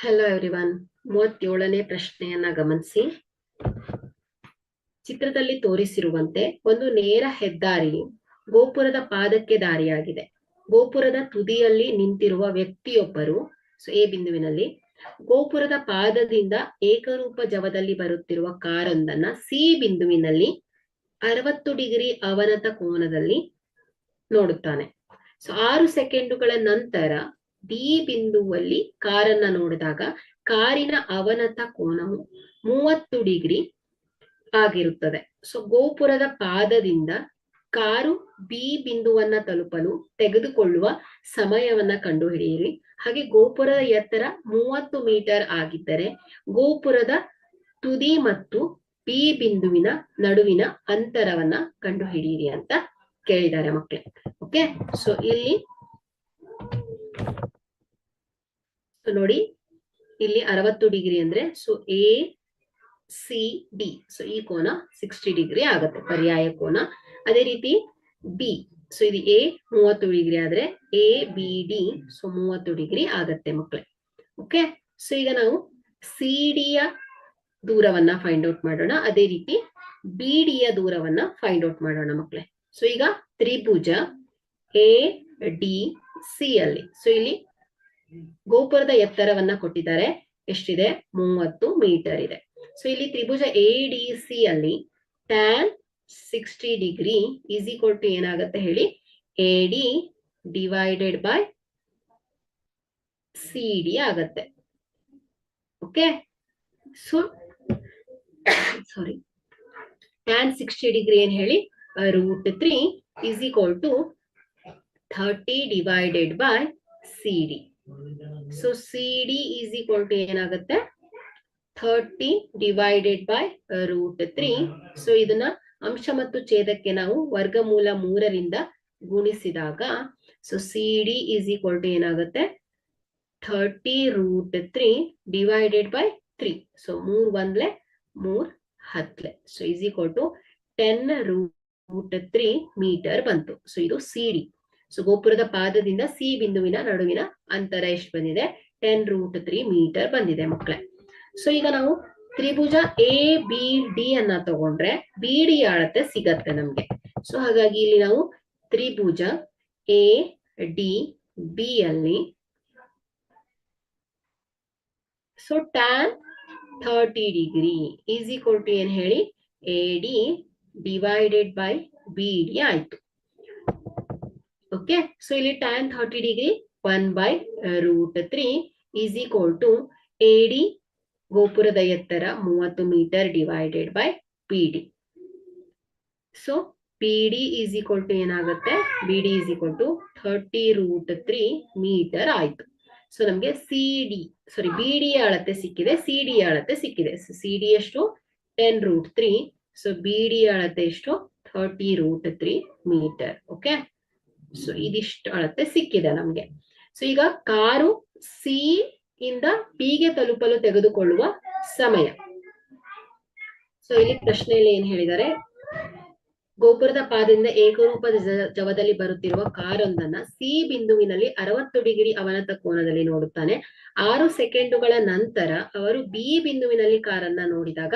Hello everyone. 37ನೇ ಪ್ರಶ್ನೆಯನ್ನ ಗಮನಿಸಿ. ಚಿತ್ರದಲ್ಲಿ ತೋರಿಸಿರುವಂತೆ ಒಂದು ನೇರ ಹೆದ್ದಾರಿ ಗೋಪುರದ ಪಾದಕ್ಕೆ ದಾರಿಯಾಗಿದೆ. ಗೋಪುರದ ತುದಿಯಲ್ಲಿ ನಿಂತಿರುವ ವ್ಯಕ್ತಿಯೊಬ್ಬರು ಎ ಬಿಂದುವಿನಲ್ಲಿ ಗೋಪುರದ ಪಾದದಿಂದ ಏಕರೂಪ ಜವದಲ್ಲಿ ಬರುತ್ತಿರುವ ಕಾರೊಂದನ್ನ ಸಿ ಬಿಂದುವಿನಲ್ಲಿ 60 ಡಿಗ್ರಿ ಅವನತ ಕೋನದಲ್ಲಿ ನೋಡುತ್ತಾನೆ. 6 ಸೆಕೆಂಡುಗಳ ನಂತರ ಡಿ ಬಿಂದುವಲ್ಲಿ ಕಾರನ್ನ ನೋಡಿದಾಗ ಕಾರಿನ ಅವನತ ಕೋನವು 30 ಡಿಗ್ರಿ ಆಗಿರುತ್ತದೆ. ಗೋಪುರದ ಪಾದದಿಂದ ಕಾರು ಬಿ ಬಿಂದುವನ್ನ ತಲುಪಲು ತೆಗೆದುಕೊಳ್ಳುವ ಸಮಯವನ್ನ ಕಂಡುಹಿಡಿಯಿರಿ. ಹಾಗೆ ಗೋಪುರದ ಎತ್ತರ 30 ಮೀಟರ್ ಆಗಿದ್ದರೆ ಗೋಪುರದ ತುದಿ ಮತ್ತು ಬಿ ಬಿಂದುವಿನ ನಡುವಿನ ಅಂತರವನ್ನ ಕಂಡುಹಿಡಿಯಿರಿ ಅಂತ ಕೇಳಿದ್ದಾರೆ ಮಕ್ಕಳೇ. ಓಕೆ, ಸೊ ಇಲ್ಲಿ ನೋಡಿ, ಇಲ್ಲಿ 60 ಡಿಗ್ರಿ ಅಂದ್ರೆ ಎ ಸಿ ಡಿ, ಈ ಕೋನ 60 ಡಿಗ್ರಿ ಆಗುತ್ತೆ, ಪರ್ಯಾಯ ಕೋನ. ಅದೇ ರೀತಿ ಬಿ, ಇದು ಎ 30 ಡಿಗ್ರಿ ಆದ್ರೆ ಎ ಬಿ ಡಿ 30 ಡಿಗ್ರಿ ಆಗತ್ತೆ ಮಕ್ಕಳೇ. ಓಕೆ, ಈಗ ನಾವು ಸಿ ಡಿಯ ದೂರವನ್ನ ಫೈಂಡ್ ಔಟ್ ಮಾಡೋಣ. ಅದೇ ರೀತಿ ಬಿ ಡಿಯ ದೂರವನ್ನ ಫೈಂಡ್ ಔಟ್ ಮಾಡೋಣ ಮಕ್ಕಳೇ. ಈಗ ತ್ರಿಭುಜ ಎ ಡಿ ಸಿ ಅಲ್ಲಿ ಇಲ್ಲಿ ಗೋಪುರದ ಎತ್ತರವನ್ನ ಕೊಟ್ಟಿದ್ದಾರೆ. ಎಷ್ಟಿದೆ? 30 ಮೀಟರ್ ಇದೆ. ಇಲ್ಲಿ ತ್ರಿಭುಜ ಎ ಡಿ ಸಿ ಅಲ್ಲಿ tan 60 degree is equal to ಏನಾಗುತ್ತೆ ಹೇಳಿ? A D divided by C D ಆಗತ್ತೆ. ಓಕೆ, ಸಾರಿ, ಟ್ಯಾನ್ 60 ಡಿಗ್ರಿ ಏನ್ ಹೇಳಿ? √3 is equal to 30 divided by C D. C D is equal to ಏನಾಗುತ್ತೆ? 30 ಡಿವೈಡೆಡ್ ಬೈ √3. ಇದನ್ನ ಅಂಶ ಮತ್ತು ಛೇದಕ್ಕೆ ನಾವು ವರ್ಗಮೂಲ 3ರಿಂದ ಗುಣಿಸಿದಾಗ C D is equal to ಏನಾಗುತ್ತೆ? 30√3 divided by 3. 3 1 3 10 is equal to 10√3 meter ಬಂತು. ಇದು ಸಿ ಡಿ. ಗೋಪುರದ ಪಾದದಿಂದ ಸಿ ಬಿಂದುವಿನ ನಡುವಿನ ಅಂತರ ಎಷ್ಟು ಬಂದಿದೆ? 10√3 ಮೀಟರ್ ಬಂದಿದೆ ಮಕ್ಕಳೇ. ಈಗ ನಾವು ತ್ರಿಭುಜ ಎ ಬಿ ಡಿ ಅನ್ನ ತಗೊಂಡ್ರೆ ಬಿ ಡಿ ಅಳತೆ ಸಿಗತ್ತೆ ನಮ್ಗೆ. ಹಾಗಾಗಿ ಇಲ್ಲಿ ನಾವು ತ್ರಿಭುಜ ಎ ಡಿ ಬಿ ಅಲ್ಲಿ tan 30 degree is equal to ಏನ್ ಹೇಳಿ? A D divided by B D ಆಯ್ತು. ಓಕೆ, ಇಲ್ಲಿ tan 30 degree 1/√3 is equal to A D ಗೋಪುರದ ಎತ್ತರ 30 metre divided by P D. P D is equal to ಏನಾಗುತ್ತೆ? B D is equal to 30√3 metre ಆಯ್ತು. ನಮ್ಗೆ B D ಅಳತೆ ಸಿಕ್ಕಿದೆ, C D ಅಳತೆ ಸಿಕ್ಕಿದೆ. ಸಿ ಡಿ ಎಷ್ಟು? 10√3. ಬಿ ಡಿ ಅಳತೆ ಎಷ್ಟು? 30√3 ಮೀಟರ್. ಓಕೆ, ಇದಿಷ್ಟು ಅಳತೆ ಸಿಕ್ಕಿದೆ ನಮ್ಗೆ. ಈಗ ಕಾರು ಸಿ ಇಂದ ಬಿ ಗೆ ತಲುಪಲು ತೆಗೆದುಕೊಳ್ಳುವ ಸಮಯ. ಇಲ್ಲಿ ಪ್ರಶ್ನೆಯಲ್ಲಿ ಏನ್ ಹೇಳಿದ್ದಾರೆ? ಗೋಪುರದ ಪಾದದಿಂದ ಏಕರೂಪದ ಜವದಲ್ಲಿ ಬರುತ್ತಿರುವ ಕಾರೊಂದನ್ನ ಸಿ ಬಿಂದುವಿನಲ್ಲಿ 60 ಡಿಗ್ರಿ ಅವನತ ಕೋನದಲ್ಲಿ ನೋಡುತ್ತಾನೆ. 6 ಸೆಕೆಂಡುಗಳ ನಂತರ ಅವರು ಬಿ ಬಿಂದುವಿನಲ್ಲಿ ಕಾರನ್ನ ನೋಡಿದಾಗ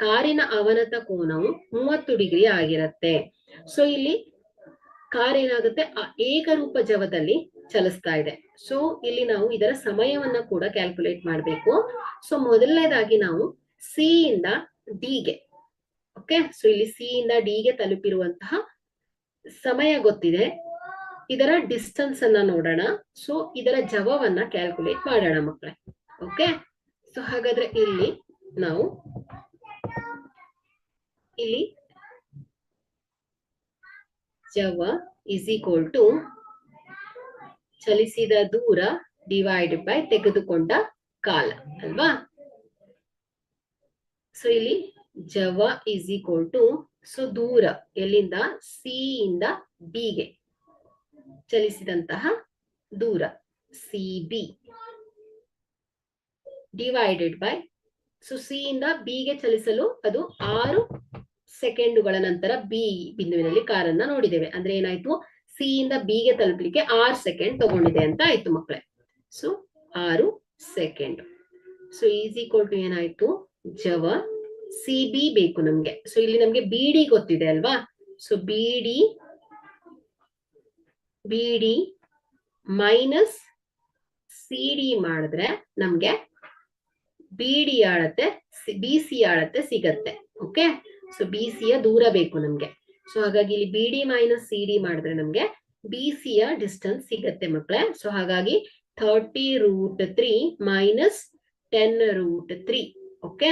ಕಾರಿನ ಅವನತ ಕೋನವು 30 ಡಿಗ್ರಿ ಆಗಿರುತ್ತೆ. ಇಲ್ಲಿ ಕಾರ್ ಏನಾಗುತ್ತೆ? ಏಕರೂಪ ಜವದಲ್ಲಿ ಚಲಿಸ್ತಾ ಇದೆ. ಇಲ್ಲಿ ನಾವು ಇದರ ಸಮಯವನ್ನ ಕೂಡ ಕ್ಯಾಲ್ಕುಲೇಟ್ ಮಾಡಬೇಕು. ಮೊದಲನೇದಾಗಿ ನಾವು ಸಿ ಇಂದ ಡಿಗೆ, ಓಕೆ, ಇಲ್ಲಿ ಸಿ ಇಂದ ಡಿಗೆ ತಲುಪಿರುವಂತಹ ಸಮಯ ಗೊತ್ತಿದೆ. ಇದರ ಡಿಸ್ಟೆನ್ಸ್ ಅನ್ನ ನೋಡೋಣ. ಇದರ ಜವವನ್ನ ಕ್ಯಾಲ್ಕುಲೇಟ್ ಮಾಡೋಣ ಮಕ್ಕಳೇ. ಓಕೆ, ಹಾಗಾದ್ರೆ ಇಲ್ಲಿ ನಾವು ಜವ ಇಸ್ ಈಕ್ವಲ್ ಟು ಚಲಿಸಿದ ದೂರ ಡಿವೈಡ್ ಬೈ ತೆಗೆದುಕೊಂಡ ಕಾಲ ಅಲ್ವಾ? ಇಲ್ಲಿ ಜವ ಇಸ್ ಈಕ್ವಲ್ ಟು ದೂರ ಎಲ್ಲಿಂದ? ಸಿ ಇಂದ ಬಿ ಗೆ ಚಲಿಸಿದಂತಹ ದೂರ C B divided by C ಇಂದ ಬಿ ಗೆ ಚಲಿಸಲು ಅದು 6 ಸೆಕೆಂಡುಗಳ ನಂತರ ಬಿ ಬಿಂದುವಿನಲ್ಲಿ ಕಾರನ್ನ ನೋಡಿದ್ದೇವೆ. ಅಂದ್ರೆ ಏನಾಯ್ತು? ಸಿ ಇಂದ ಬಿ ಗೆ ತಲುಪಲಿಕ್ಕೆ 6 ಸೆಕೆಂಡ್ ತಗೊಂಡಿದೆ ಅಂತ ಆಯ್ತು ಮಕ್ಕಳೇ. 6 second. So is equal to ಏನಾಯ್ತು, ಜವ ಸಿ ಬಿ ಬೇಕು ನಮ್ಗೆ. ಸೊ ಇಲ್ಲಿ ನಮ್ಗೆ ಬಿ ಡಿ ಗೊತ್ತಿದೆ ಅಲ್ವಾ. So B D minus C D ಮಾಡಿದ್ರೆ ನಮ್ಗೆ ಬಿ ಡಿ ಅಳತೆ ಬಿ ಸಿ ಅಳತೆ ಸಿಗತ್ತೆ. ಓಕೆ, ಸೊ ಬಿ ಸಿ ಯ ದೂರ ಬೇಕು ನಮ್ಗೆ. ಸೊ ಹಾಗಾಗಿ ಇಲ್ಲಿ B D minus C D ಮಾಡಿದ್ರೆ ನಮ್ಗೆ ಬಿ ಸಿ ಯ ಡಿಸ್ಟೆನ್ಸ್ ಸಿಗತ್ತೆ ಮಕ್ಕಳೇ. ಸೊ ಹಾಗಾಗಿ 30√3 minus 10√3. Okay,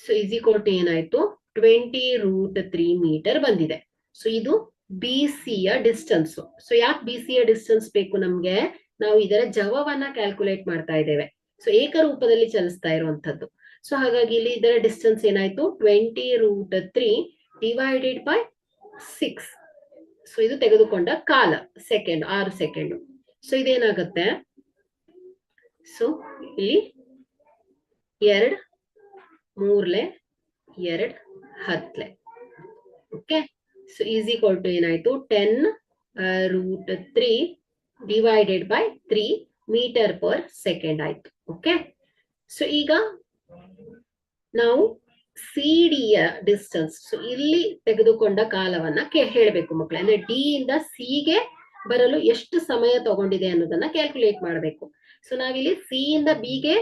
so is equal to ಏನಾಯ್ತು, 20√3 ಮೀಟರ್ ಬಂದಿದೆ. ಸೊ ಇದು ಬಿ ಸಿ ಯ ಡಿಸ್ಟೆನ್ಸ್. ಸೊ ಯಾಕೆ ಬಿ ಸಿ ಯ ಡಿಸ್ಟೆನ್ಸ್ ಬೇಕು ನಮ್ಗೆ, ನಾವು ಇದರ ಜವವನ್ನ ಕ್ಯಾಲ್ಕುಲೇಟ್ ಮಾಡ್ತಾ ಇದ್ದೇವೆ. ಸೊ ಏಕರೂಪದಲ್ಲಿ ಚಲಿಸ್ತಾ ಇರುವಂತದ್ದು. ಸೊ ಹಾಗಾಗಿ ಇಲ್ಲಿ ಇದರ ಡಿಸ್ಟೆನ್ಸ್ ಏನಾಯ್ತು, 20√3 ಡಿವೈಡೆಡ್ ಬೈ 6. ಸೊ ಇದು ತೆಗೆದುಕೊಂಡ ಕಾಲ ಸೆಕೆಂಡ್, 6 ಸೆಕೆಂಡ್. ಸೊ ಇದೇನಾಗುತ್ತೆ, ಸೊ ಇಲ್ಲಿ 2 3 2 10. Okay, so is equal to ಏನಾಯ್ತು, 10√3 divided by 3 meter per second ಆಯ್ತು. ಓಕೆ, ಸೊ ಈಗ ನಾವು ಸಿ ಡಿ ಯ ಡಿಸ್ಟೆನ್ಸ್, ಸೊ ಇಲ್ಲಿ ತೆಗೆದುಕೊಂಡ ಕಾಲವನ್ನ ಹೇಳಬೇಕು ಮಕ್ಕಳೇ. ಅಂದ್ರೆ ಡಿ ಇಂದ ಸಿ ಗೆ ಬರಲು ಎಷ್ಟು ಸಮಯ ತಗೊಂಡಿದೆ ಅನ್ನೋದನ್ನ ಕ್ಯಾಲ್ಕುಲೇಟ್ ಮಾಡಬೇಕು. ಸೊ ನಾವಿಲ್ಲಿ ಸಿ ಇಂದ ಬಿ ಗೆ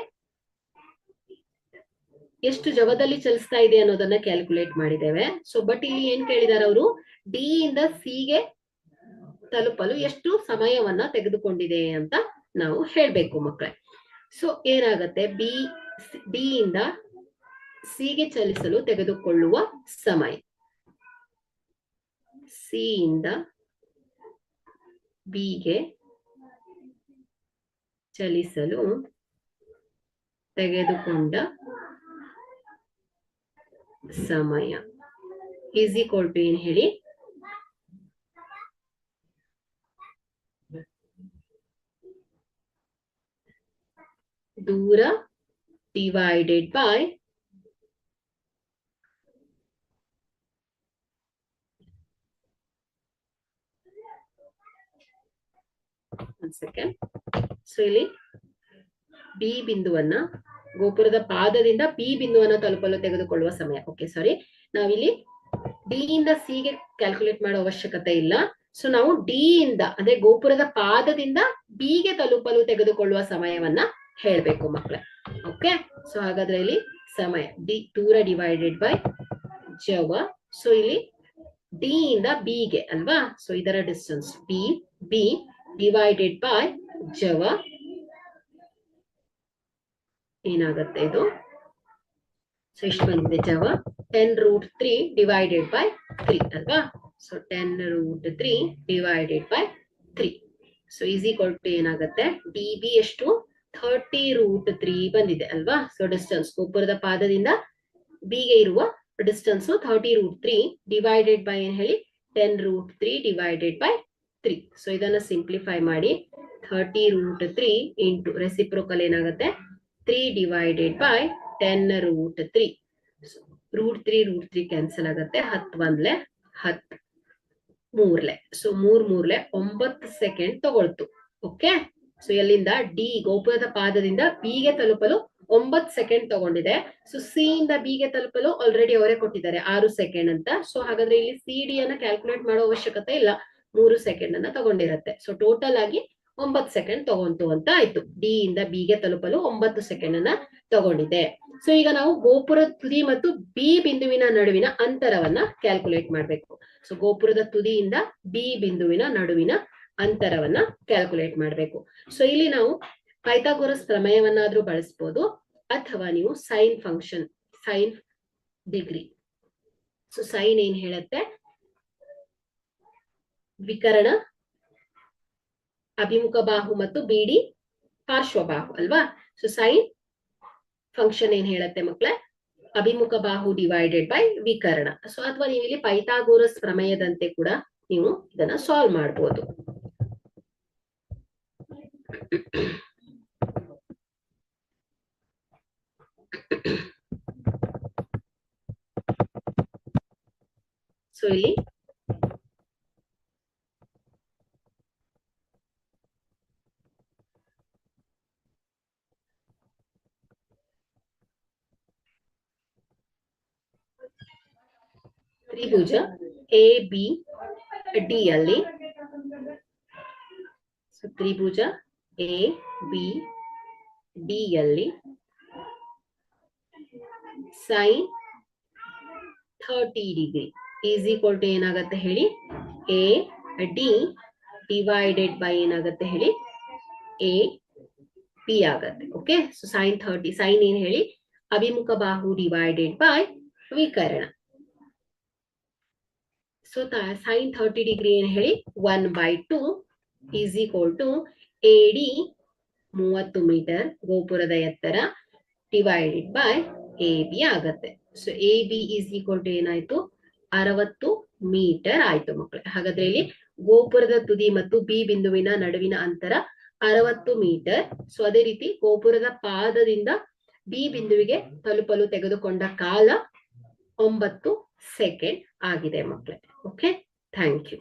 ಎಷ್ಟು ಜವದಲ್ಲಿ ಚಲಿಸ್ತಾ ಇದೆ ಅನ್ನೋದನ್ನ ಕ್ಯಾಲ್ಕುಲೇಟ್ ಮಾಡಿದ್ದೇವೆ. ಸೊ ಬಟ್ ಇಲ್ಲಿ ಏನ್ ಕೇಳಿದಾರೆ ಅವರು, ಡಿ ಇಂದ ಸಿ ಗೆ ತಲುಪಲು ಎಷ್ಟು ಸಮಯವನ್ನ ತೆಗೆದುಕೊಂಡಿದೆ ಅಂತ ನಾವು ಹೇಳ್ಬೇಕು ಮಕ್ಕಳೇ. ಸೊ ಏನಾಗತ್ತೆ, ಡಿ ಇಂದ ಸಿ ಗೆ ಚಲಿಸಲು ತೆಗೆದುಕೊಳ್ಳುವ ಸಮಯ, ಸಿ ಇಂದ ಬಿ ಗೆ ಚಲಿಸಲು ತೆಗೆದುಕೊಂಡ ಸಮಯ ಈಸ್ ಈಕ್ವಲ್ ಟು ಏನ್ ಹೇಳಿ, ದೂರ ಡಿವೈಡೆಡ್ ಬೈ ಸೆಕೆಂಡ್. ಸೊ ಇಲ್ಲಿ ಬಿ ಬಿಂದುವನ್ನ, ಗೋಪುರದ ಪಾದದಿಂದ ಬಿ ಬಿಂದುವನ್ನ ತಲುಪಲು ತೆಗೆದುಕೊಳ್ಳುವ ಸಮಯ. ಓಕೆ, ಸಾರಿ, ನಾವಿಲ್ಲಿ ಡಿ ಇಂದ ಸಿ ಗೆ ಕ್ಯಾಲ್ಕುಲೇಟ್ ಮಾಡೋ ಅವಶ್ಯಕತೆ ಇಲ್ಲ. ಸೊ ನಾವು ಡಿ ಇಂದ ಅಂದ್ರೆ ಗೋಪುರದ ಪಾದದಿಂದ ಬಿ ಗೆ ತಲುಪಲು ತೆಗೆದುಕೊಳ್ಳುವ ಸಮಯವನ್ನ ಹೇಳ್ಬೇಕು ಮಕ್ಕಳೇ. ಓಕೆ, ಸೊ ಹಾಗಾದ್ರೆ ಇಲ್ಲಿ ಸಮಯ ದೂರ ಡಿವೈಡೆಡ್ ಬೈ ಜವ. ಸೊ ಇಲ್ಲಿ ಡಿ ಇಂದ ಬಿ ಗೆ ಅಲ್ವಾ, ಸೊ ಇದರ ಡಿಸ್ಟೆನ್ಸ್ ಬಿ ಡಿವೈಡೆಡ್ ಬೈ ಜವ ಏನಾಗುತ್ತೆ ಇದು, ಸೊ ಇಷ್ಟು ಬಂದಿದೆ ಜವ 10√3 ಡಿವೈಡೆಡ್ ಬೈ 3 ಅಲ್ವಾ. So 10√3 divided by 3. So is equal to ಏನಾಗುತ್ತೆ, ಡಿ ಬಿ ಎಷ್ಟು 30√3 ಬಂದಿದೆ ಅಲ್ವಾ. ಸೊ ಡಿಸ್ಟೆನ್ಸ್ ಗೋಪುರದ ಪಾದದಿಂದ ಬಿ ಗೆ ಇರುವ ಡಿಸ್ಟೆನ್ಸ್ 30√3 ಡಿವೈಡೆಡ್ ಬೈ ಏನ್ ಹೇಳಿ, 10√3 ಡಿವೈಡೆಡ್ ಬೈ 3. ಸೊ ಇದನ್ನ ಸಿಂಪ್ಲಿಫೈ ಮಾಡಿ 30√3 ಇಂಟು ರೆಸಿಪ್ರೋಕಲ್ ಏನಾಗುತ್ತೆ 3 ಡಿವೈಡೆಡ್ ಬೈ 10√3. √3 ಕ್ಯಾನ್ಸಲ್ ಆಗುತ್ತೆ, 10 1 10 3 ಸೊ 3 9 ಸೆಕೆಂಡ್ ತಗೊಳ್ತು. ಓಕೆ, ಸೊ ಎಲ್ಲಿಂದ ಡಿ ಗೋಪುರದ ಪಾದದಿಂದ ಬಿ ಗೆ ತಲುಪಲು 9 ಸೆಕೆಂಡ್ ತಗೊಂಡಿದೆ. ಸೊ ಸಿ ಇಂದ ಬಿ ಗೆ ತಲುಪಲು ಆಲ್ರೆಡಿ ಅವರೇ ಕೊಟ್ಟಿದ್ದಾರೆ 6 ಸೆಕೆಂಡ್ ಅಂತ. ಸೊ ಹಾಗಾದ್ರೆ ಇಲ್ಲಿ ಸಿ ಡಿ ಅನ್ನ ಕ್ಯಾಲ್ಕುಲೇಟ್ ಮಾಡೋ ಅವಶ್ಯಕತೆ ಇಲ್ಲ, 3 ಸೆಕೆಂಡ್ ಅನ್ನ ತಗೊಂಡಿರತ್ತೆ. ಸೊ ಟೋಟಲ್ ಆಗಿ 9 ಸೆಕೆಂಡ್ ತಗೊಂತು ಅಂತ ಆಯ್ತು. ಡಿ ಇಂದ ಬಿ ಗೆ ತಲುಪಲು 9 ಸೆಕೆಂಡ್ ಅನ್ನ ತಗೊಂಡಿದೆ. ಸೊ ಈಗ ನಾವು ಗೋಪುರದ ತುದಿ ಮತ್ತು ಬಿ ಬಿಂದುವಿನ ನಡುವಿನ ಅಂತರವನ್ನ ಕ್ಯಾಲ್ಕುಲೇಟ್ ಮಾಡ್ಬೇಕು. ಸೊ ಗೋಪುರದ ತುದಿಯಿಂದ ಬಿ ಬಿಂದುವಿನ ನಡುವಿನ ಅಂತರವನ್ನ ಕ್ಯಾಲ್ಕುಲೇಟ್ ಮಾಡ್ಬೇಕು. ಸೊ ಇಲ್ಲಿ ನಾವು ಪೈಥಾಗೋರಸ್ ಪ್ರಮೇಯವನ್ನಾದ್ರೂ ಬಳಸಬಹುದು, ಅಥವಾ ನೀವು sine function, sine degree. So sine ಏನ್ ಹೇಳುತ್ತೆ, ವಿಕರಣ ಅಭಿಮುಖ ಬಾಹು ಮತ್ತು ಬಿಡಿ ಪಾರ್ಶ್ವಬಾಹು ಅಲ್ವಾ. ಸೊ ಸೈನ್ ಫಂಕ್ಷನ್ ಏನ್ ಹೇಳುತ್ತೆ ಮಕ್ಕಳೇ, ಅಭಿಮುಖ ಬಾಹು ಡಿವೈಡೆಡ್ ಬೈ ವಿಕರ್ಣ. ಸೊ ಅಥವಾ ನೀವು ಇಲ್ಲಿ ಪೈಥಾಗೋರಸ್ ಪ್ರಮೇಯದಂತೆ ಕೂಡ ನೀವು ಇದನ್ನ ಸಾಲ್ವ್ ಮಾಡಬಹುದು. ಸೊ ಇಲ್ಲಿ ತ್ರಿಭುಜ ಎ ಬಿ ಡಿ ಅಲ್ಲಿ ತ್ರಿಭುಜ ಎ ಬಿ ಡಿ ಯಲ್ಲಿ sine 30 degree is equal to ಏನಾಗತ್ತೆ ಹೇಳಿ ಎ ಡಿ ಡಿವೈಡೆಡ್ ಬೈ ಏನಾಗತ್ತೆ ಹೇಳಿ ಎ ಪಿ ಆಗತ್ತೆ. ಓಕೆ, ಸೊ ಸೈನ್ 30 ಸೈನ್ ಏನ್ ಹೇಳಿ ಅಭಿಮುಖ ಬಾಹು ಡಿವೈಡೆಡ್ ಬೈ ವಿಕರ್ಣ. ಸೊ ಸೈನ್ 30 ಡಿಗ್ರಿ ಏನ್ ಹೇಳಿ 1/2 is equal to A D 30 metre ಗೋಪುರದ ಎತ್ತರ ಡಿವೈಡೆಡ್ ಬೈ ಎ ಬಿ ಆಗತ್ತೆ. So A B is equal to ಏನಾಯ್ತು 60 ಮೀಟರ್ ಆಯ್ತು ಮಕ್ಕಳೇ. ಹಾಗಾದ್ರೆ ಇಲ್ಲಿ ಗೋಪುರದ ತುದಿ ಮತ್ತು ಬಿ ಬಿಂದುವಿನ ನಡುವಿನ ಅಂತರ 60 ಮೀಟರ್. ಸೊ ಅದೇ ರೀತಿ ಗೋಪುರದ ಪಾದದಿಂದ ಬಿ ಬಿಂದುವಿಗೆ ತಲುಪಲು ತೆಗೆದುಕೊಂಡ ಕಾಲ 9 ಸೆಕೆಂಡ್ ಆಗಿದೆ ಮಕ್ಕಳೇ. Okay, thank you.